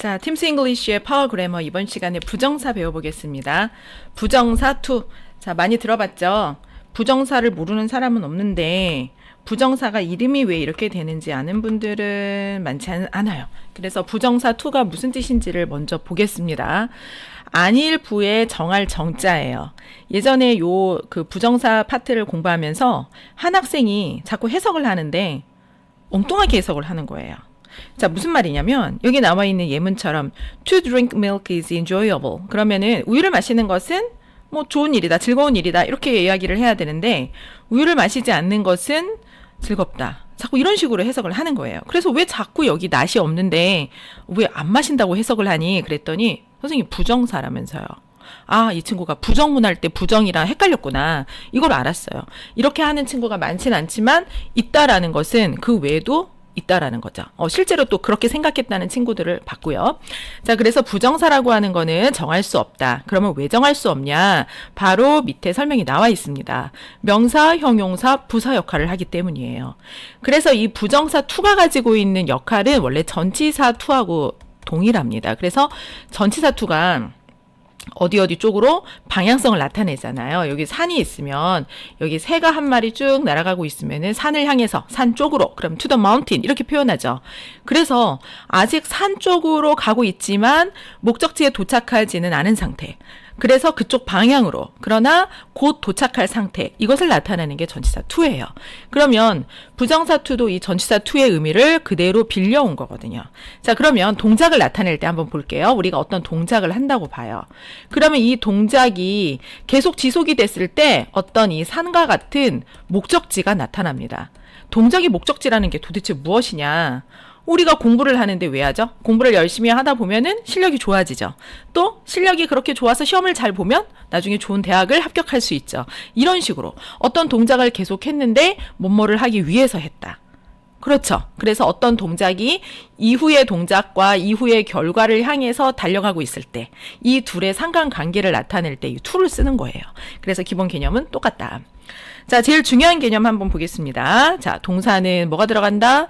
자, 팀스 잉글리쉬의 파워 그래머 이번 시간에 부정사 배워보겠습니다. 부정사 to. 자, 많이 들어봤죠? 부정사를 모르는 사람은 없는데 부정사가 이름이 왜 이렇게 되는지 아는 분들은 많지 않아요. 그래서 부정사 to가 무슨 뜻인지를 먼저 보겠습니다. 안일 부에 정할 정자예요. 예전에 그 부정사 파트를 공부하면서 한 학생이 자꾸 해석을 하는데 엉뚱하게 해석을 하는 거예요. 자, 무슨 말이냐면 여기 나와 있는 예문처럼 To drink milk is enjoyable. 그러면은 우유를 마시는 것은 뭐 좋은 일이다, 즐거운 일이다 이렇게 이야기를 해야 되는데 우유를 마시지 않는 것은 즐겁다. 자꾸 이런 식으로 해석을 하는 거예요. 그래서 왜 자꾸 여기 not이 없는데 왜 안 마신다고 해석을 하니? 그랬더니 선생님 부정사라면서요. 아, 이 친구가 부정문할 때 부정이랑 헷갈렸구나. 이걸 알았어요. 이렇게 하는 친구가 많진 않지만 있다라는 것은 그 외에도 있다라는 거죠. 실제로 또 그렇게 생각했다는 친구들을 봤고요. 자, 그래서 부정사라고 하는 거는 정할 수 없다. 그러면 왜 정할 수 없냐? 바로 밑에 설명이 나와 있습니다. 명사, 형용사, 부사 역할을 하기 때문이에요. 그래서 이 부정사 to가 가지고 있는 역할은 원래 전치사 to하고 동일합니다. 그래서 전치사 to가 어디 쪽으로 방향성을 나타내잖아요. 여기 산이 있으면 여기 새가 한 마리 쭉 날아가고 있으면은 산을 향해서 산 쪽으로, 그럼 to the mountain 이렇게 표현하죠. 그래서 아직 산 쪽으로 가고 있지만 목적지에 도착하지는 않은 상태. 그래서 그쪽 방향으로, 그러나 곧 도착할 상태, 이것을 나타내는 게 전치사 to예요. 그러면 부정사 to도 이 전치사 to의 의미를 그대로 빌려온 거거든요. 자, 그러면 동작을 나타낼 때 한번 볼게요. 우리가 어떤 동작을 한다고 봐요. 그러면 이 동작이 계속 지속이 됐을 때 어떤 이 산과 같은 목적지가 나타납니다. 동작이 목적지라는 게 도대체 무엇이냐? 우리가 공부를 하는데 왜 하죠? 공부를 열심히 하다 보면은 실력이 좋아지죠. 또 실력이 그렇게 좋아서 시험을 잘 보면 나중에 좋은 대학을 합격할 수 있죠. 이런 식으로 어떤 동작을 계속 했는데 뭐뭐를 하기 위해서 했다. 그렇죠. 그래서 어떤 동작이 이후의 동작과 이후의 결과를 향해서 달려가고 있을 때 이 둘의 상관관계를 나타낼 때 이 to를 쓰는 거예요. 그래서 기본 개념은 똑같다. 자, 제일 중요한 개념 한번 보겠습니다. 자, 동사는 뭐가 들어간다?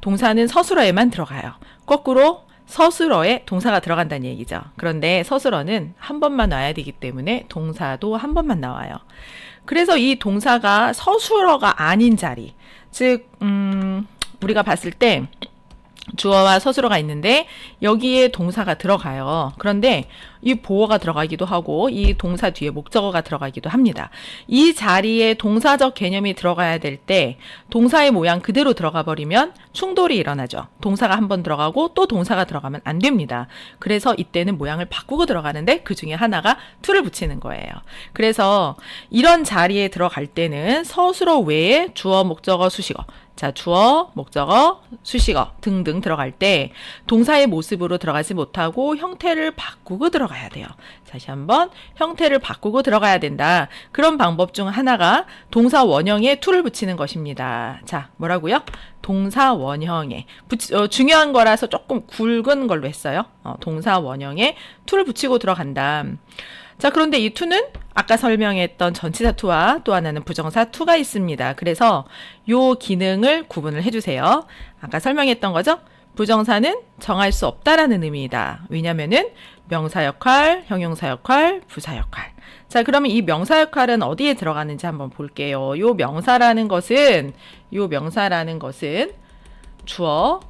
동사는 서술어에만 들어가요. 거꾸로 서술어에 동사가 들어간다는 얘기죠. 그런데 서술어는 한 번만 나와야 되기 때문에 동사도 한 번만 나와요. 그래서 이 동사가 서술어가 아닌 자리, 즉 우리가 봤을 때 주어와 서술어가 있는데 여기에 동사가 들어가요. 그런데 이 보어가 들어가기도 하고 이 동사 뒤에 목적어가 들어가기도 합니다. 이 자리에 동사적 개념이 들어가야 될 때 동사의 모양 그대로 들어가 버리면 충돌이 일어나죠. 동사가 한 번 들어가고 또 동사가 들어가면 안 됩니다. 그래서 이때는 모양을 바꾸고 들어가는데 그 중에 하나가 to를 붙이는 거예요. 그래서 이런 자리에 들어갈 때는 서술어 외에 주어, 목적어, 수식어, 자, 주어, 목적어, 수식어 등등 들어갈 때 동사의 모습으로 들어가지 못하고 형태를 바꾸고 들어가야 돼요. 다시 한번 형태를 바꾸고 들어가야 된다. 그런 방법 중 하나가 동사 원형에 to를 붙이는 것입니다. 자, 뭐라고요? 동사 원형에 중요한 거라서 조금 굵은 걸로 했어요. 동사 원형에 to를 붙이고 들어간다. 자, 그런데 이 to는 아까 설명했던 전치사 to와 또 하나는 부정사 to가 있습니다. 그래서 요 기능을 구분을 해주세요. 아까 설명했던 거죠? 부정사는 정할 수 없다라는 의미이다. 왜냐면은 명사 역할, 형용사 역할, 부사 역할. 자, 그러면 이 명사 역할은 어디에 들어가는지 한번 볼게요. 요 명사라는 것은 주어,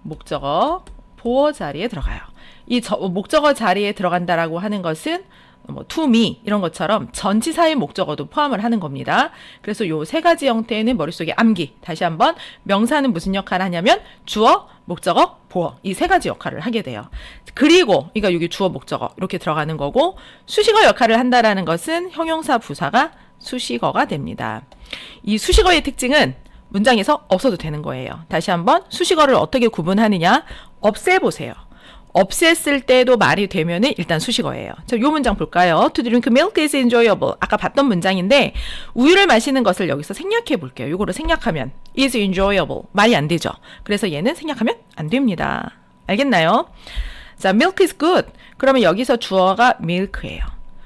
목적어, 보어 자리에 들어가요. 이 목적어 자리에 들어간다라고 하는 것은 to me 이런 것처럼 전치사의 목적어도 포함을 하는 겁니다. 그래서 요 세 가지 형태는 머릿속에 암기. 다시 한번 명사는 무슨 역할을 하냐면 주어, 목적어, 보어 이 세 가지 역할을 하게 돼요. 그리고 그러니까 여기 주어, 목적어 이렇게 들어가는 거고 수식어 역할을 한다라는 것은 형용사, 부사가 수식어가 됩니다. 이 수식어의 특징은 문장에서 없어도 되는 거예요. 다시 한번 수식어를 어떻게 구분하느냐? 없애보세요. 없앴을 때도 말이 되면은 일단 수식어예요. 자, 요 문장 볼까요? To drink milk is enjoyable. 아까 봤던 문장인데 우유를 마시는 것을 여기서 생략해 볼게요. 요거를 생략하면 is enjoyable. 말이 안 되죠. 그래서 얘는 생략하면 안 됩니다. 알겠나요? 자, milk is good. 그러면 여기서 주어가 milk예요.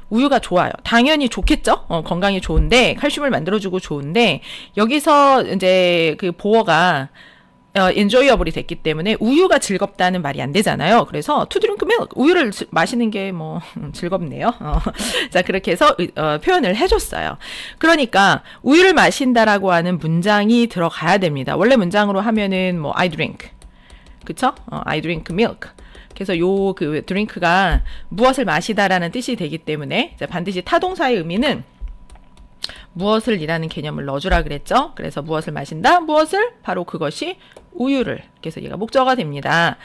우유가 좋아요. 당연히 좋겠죠? 건강에 좋은데 칼슘을 만들어주고 좋은데 여기서 이제 그 보어가 enjoyable이 됐기 때문에 우유가 즐겁다는 말이 안 되잖아요. 그래서 to drink milk, 우유를 마시는 게 뭐 즐겁네요. 자, 그렇게 해서 표현을 해줬어요. 그러니까 우유를 마신다라고 하는 문장이 들어가야 됩니다. 원래 문장으로 하면은 뭐 I drink, 그쵸? I drink milk. 그래서 요 그 drink가 무엇을 마시다라는 뜻이 되기 때문에 반드시 타동사의 의미는 무엇을 이라는 개념을 넣어주라 그랬죠. 그래서 무엇을 마신다, 무엇을, 바로 그것이 우유를. 그래서 얘가 목적어가 됩니다.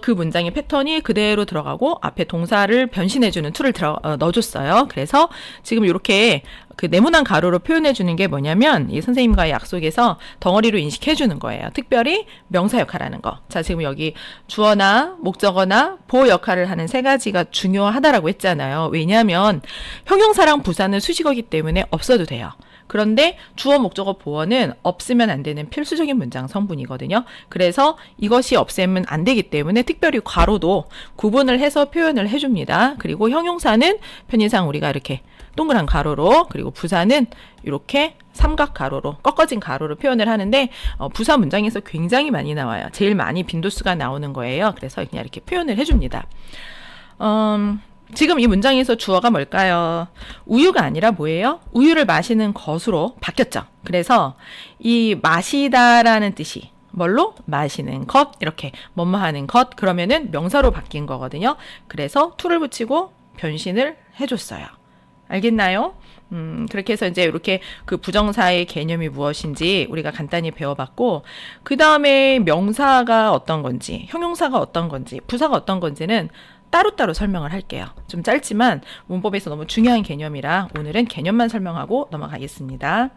그 문장의 패턴이 그대로 들어가고 앞에 동사를 변신해주는 to를 넣어줬어요. 그래서 지금 이렇게 그 네모난 가로로 표현해주는 게 뭐냐면 이 선생님과의 약속에서 덩어리로 인식해주는 거예요. 특별히 명사 역할하는 거. 자, 지금 여기 주어나 목적어나 보호 역할을 하는 세 가지가 중요하다라고 했잖아요. 왜냐하면 형용사랑 부사는 수식어기 때문에 없어도 돼요. 그런데 주어, 목적어, 보어는 없으면 안 되는 필수적인 문장 성분이거든요. 그래서 이것이 없애면 안 되기 때문에 특별히 괄호도 구분을 해서 표현을 해줍니다. 그리고 형용사는 편의상 우리가 이렇게 동그란 가로로, 그리고 부사는 이렇게 삼각 가로로, 꺾어진 가로로 표현을 하는데 부사 문장에서 굉장히 많이 나와요. 제일 많이 빈도수가 나오는 거예요. 그래서 그냥 이렇게 표현을 해줍니다. 지금 이 문장에서 주어가 뭘까요? 우유가 아니라 뭐예요? 우유를 마시는 것으로 바뀌었죠. 그래서 이 마시다라는 뜻이 뭘로? 마시는 것, 이렇게 뭐뭐 하는 것, 그러면은 명사로 바뀐 거거든요. 그래서 to를 붙이고 변신을 해줬어요. 알겠나요? 그렇게 해서 이제 이렇게 그 부정사의 개념이 무엇인지 우리가 간단히 배워봤고, 그 다음에 명사가 어떤 건지, 형용사가 어떤 건지, 부사가 어떤 건지는 따로따로 설명을 할게요. 좀 짧지만 문법에서 너무 중요한 개념이라 오늘은 개념만 설명하고 넘어가겠습니다.